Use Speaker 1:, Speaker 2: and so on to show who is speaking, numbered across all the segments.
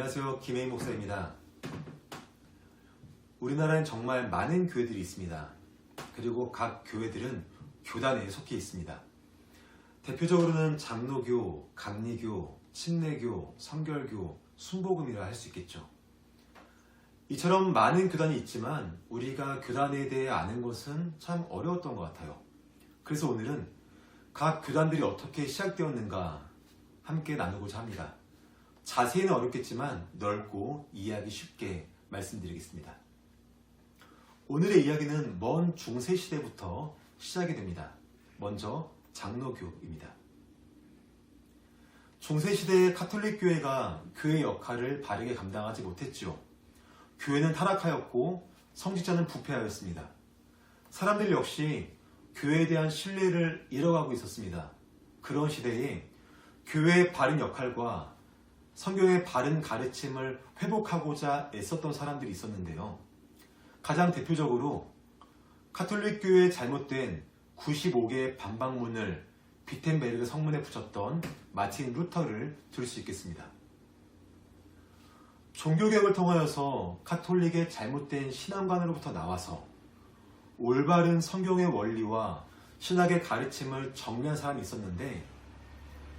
Speaker 1: 안녕하세요. 김혜인 목사입니다. 우리나라엔 정말 많은 교회들이 있습니다. 그리고 각 교회들은 교단에 속해 있습니다. 대표적으로는 장로교, 감리교, 침례교, 성결교, 순복음이라 할 수 있겠죠. 이처럼 많은 교단이 있지만 우리가 교단에 대해 아는 것은 참 어려웠던 것 같아요. 그래서 오늘은 각 교단들이 어떻게 시작되었는가 함께 나누고자 합니다. 자세히는 어렵겠지만 넓고 이해하기 쉽게 말씀드리겠습니다. 오늘의 이야기는 먼 중세시대부터 시작이 됩니다. 먼저 장로교입니다. 중세시대의 카톨릭교회가 교회 역할을 바르게 감당하지 못했죠. 교회는 타락하였고 성직자는 부패하였습니다. 사람들 역시 교회에 대한 신뢰를 잃어가고 있었습니다. 그런 시대에 교회의 바른 역할과 성경의 바른 가르침을 회복하고자 애썼던 사람들이 있었는데요. 가장 대표적으로 카톨릭교회의 잘못된 95개의 반박문을 비텐베르그 성문에 붙였던 마틴 루터를 들 수 있겠습니다. 종교개혁을 통하여서 카톨릭의 잘못된 신앙관으로부터 나와서 올바른 성경의 원리와 신학의 가르침을 정리한 사람이 있었는데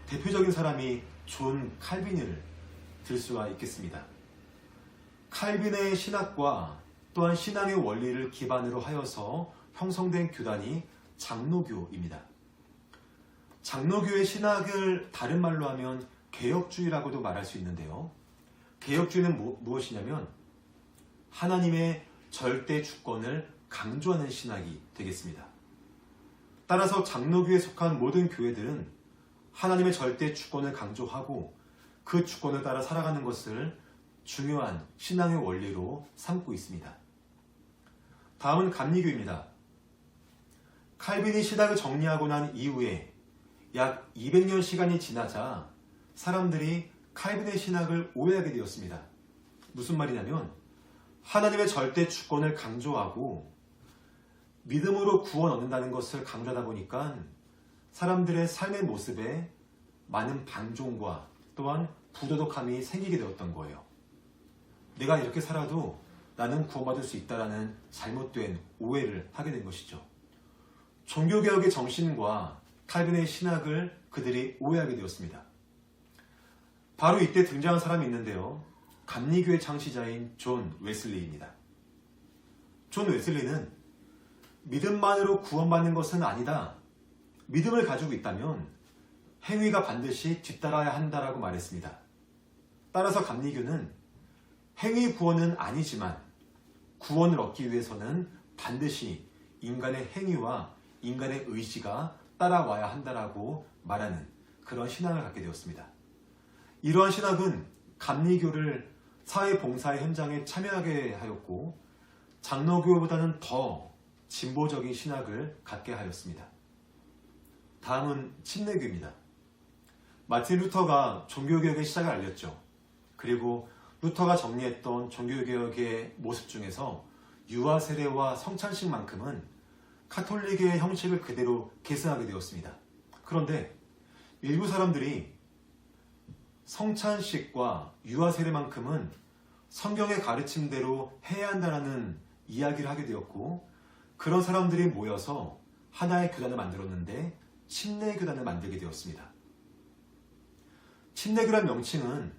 Speaker 1: 대표적인 사람이 존 칼빈을 들 수가 있겠습니다. 칼빈의 신학과 또한 신앙의 원리를 기반으로 하여서 형성된 교단이 장로교입니다. 장로교의 신학을 다른 말로 하면 개혁주의라고도 말할 수 있는데요. 개혁주의는 무엇이냐면 하나님의 절대 주권을 강조하는 신학이 되겠습니다. 따라서 장로교에 속한 모든 교회들은 하나님의 절대 주권을 강조하고 그 주권을 따라 살아가는 것을 중요한 신앙의 원리로 삼고 있습니다. 다음은 감리교입니다. 칼빈이 신학을 정리하고 난 이후에 약 200년 시간이 지나자 사람들이 칼빈의 신학을 오해하게 되었습니다. 무슨 말이냐면 하나님의 절대 주권을 강조하고 믿음으로 구원 얻는다는 것을 강조하다 보니까 사람들의 삶의 모습에 많은 방종과 또한 부도덕함이 생기게 되었던 거예요. 내가 이렇게 살아도 나는 구원받을 수 있다라는 잘못된 오해를 하게 된 것이죠. 종교개혁의 정신과 칼빈의 신학을 그들이 오해하게 되었습니다. 바로 이때 등장한 사람이 있는데요. 감리교의 창시자인 존 웨슬리입니다. 존 웨슬리는 믿음만으로 구원받는 것은 아니다. 믿음을 가지고 있다면 행위가 반드시 뒤따라야 한다라고 말했습니다. 따라서 감리교는 행위 구원은 아니지만 구원을 얻기 위해서는 반드시 인간의 행위와 인간의 의지가 따라와야 한다라고 말하는 그런 신앙을 갖게 되었습니다. 이러한 신학은 감리교를 사회봉사의 현장에 참여하게 하였고 장로교보다는 더 진보적인 신학을 갖게 하였습니다. 다음은 침례교입니다. 마틴 루터가 종교개혁의 시작을 알렸죠. 그리고 루터가 정리했던 종교개혁의 모습 중에서 유아 세례와 성찬식만큼은 카톨릭의 형식을 그대로 계승하게 되었습니다. 그런데 일부 사람들이 성찬식과 유아 세례만큼은 성경의 가르침대로 해야 한다는 이야기를 하게 되었고 그런 사람들이 모여서 하나의 교단을 만들었는데 침례교단을 만들게 되었습니다. 침례교란 명칭은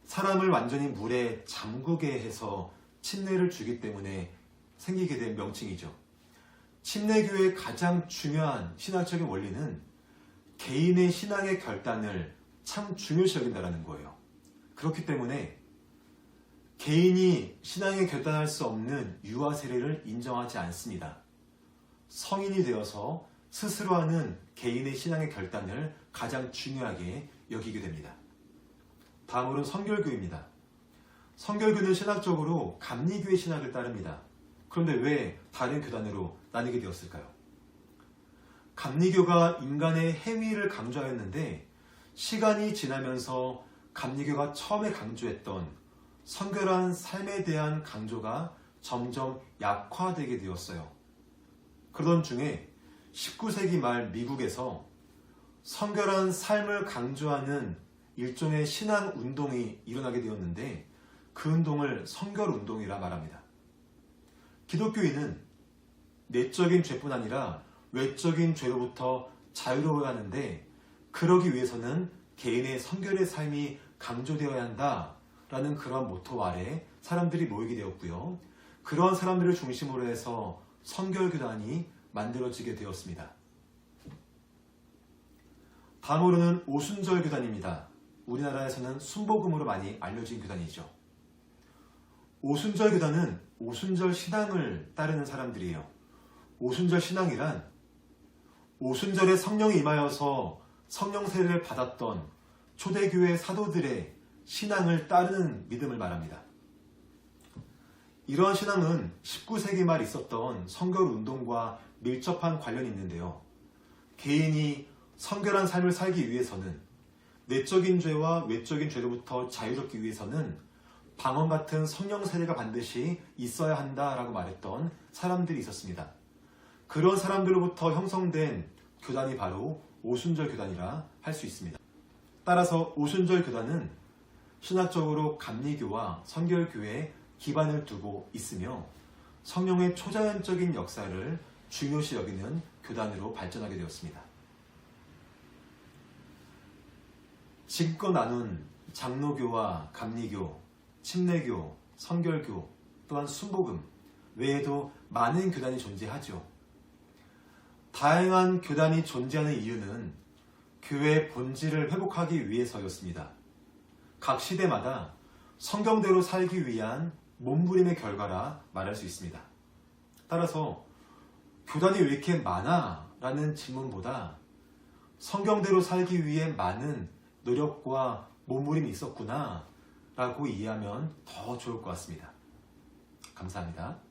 Speaker 1: 사람을 완전히 물에 잠그게 해서 침례를 주기 때문에 생기게 된 명칭이죠. 침례교의 가장 중요한 신학적인 원리는 개인의 신앙의 결단을 참 중요시 여긴다는 거예요. 그렇기 때문에 개인이 신앙에 결단할 수 없는 유아 세례를 인정하지 않습니다. 성인이 되어서 스스로 하는 개인의 신앙의 결단을 가장 중요하게 여기게 됩니다. 다음으로는 성결교입니다. 성결교는 신학적으로 감리교의 신학을 따릅니다. 그런데 왜 다른 교단으로 나뉘게 되었을까요? 감리교가 인간의 행위를 강조하였는데 시간이 지나면서 감리교가 처음에 강조했던 성결한 삶에 대한 강조가 점점 약화되게 되었어요. 그러던 중에 19세기 말 미국에서 성결한 삶을 강조하는 일종의 신앙 운동이 일어나게 되었는데 그 운동을 성결 운동이라 말합니다. 기독교인은 내적인 죄뿐 아니라 외적인 죄로부터 자유로워야 하는데 그러기 위해서는 개인의 성결의 삶이 강조되어야 한다라는 그런 모토 아래 사람들이 모이게 되었고요. 그런 사람들을 중심으로 해서 성결교단이 만들어지게 되었습니다. 다음으로는 오순절교단입니다. 우리나라에서는 순복음으로 많이 알려진 교단이죠. 오순절교단은 오순절 신앙을 따르는 사람들이에요. 오순절 신앙이란 오순절에 성령이 임하여서 성령 세례를 받았던 초대교회 사도들의 신앙을 따르는 믿음을 말합니다. 이러한 신앙은 19세기 말 있었던 성결 운동과 밀접한 관련이 있는데요. 개인이 성결한 삶을 살기 위해서는 내적인 죄와 외적인 죄로부터 자유롭기 위해서는 방언 같은 성령 세례가 반드시 있어야 한다라고 말했던 사람들이 있었습니다. 그런 사람들로부터 형성된 교단이 바로 오순절 교단이라 할 수 있습니다. 따라서 오순절 교단은 신학적으로 감리교와 성결교회에 기반을 두고 있으며 성령의 초자연적인 역사를 중요시 여기는 교단으로 발전하게 되었습니다. 지금껏 나눈 장로교와 감리교, 침례교, 성결교, 또한 순복음 외에도 많은 교단이 존재하죠. 다양한 교단이 존재하는 이유는 교회의 본질을 회복하기 위해서였습니다. 각 시대마다 성경대로 살기 위한 몸부림의 결과라 말할 수 있습니다. 따라서 교단이 왜 이렇게 많아? 라는 질문보다 성경대로 살기 위해 많은 노력과 몸부림이 있었구나 라고 이해하면 더 좋을 것 같습니다. 감사합니다.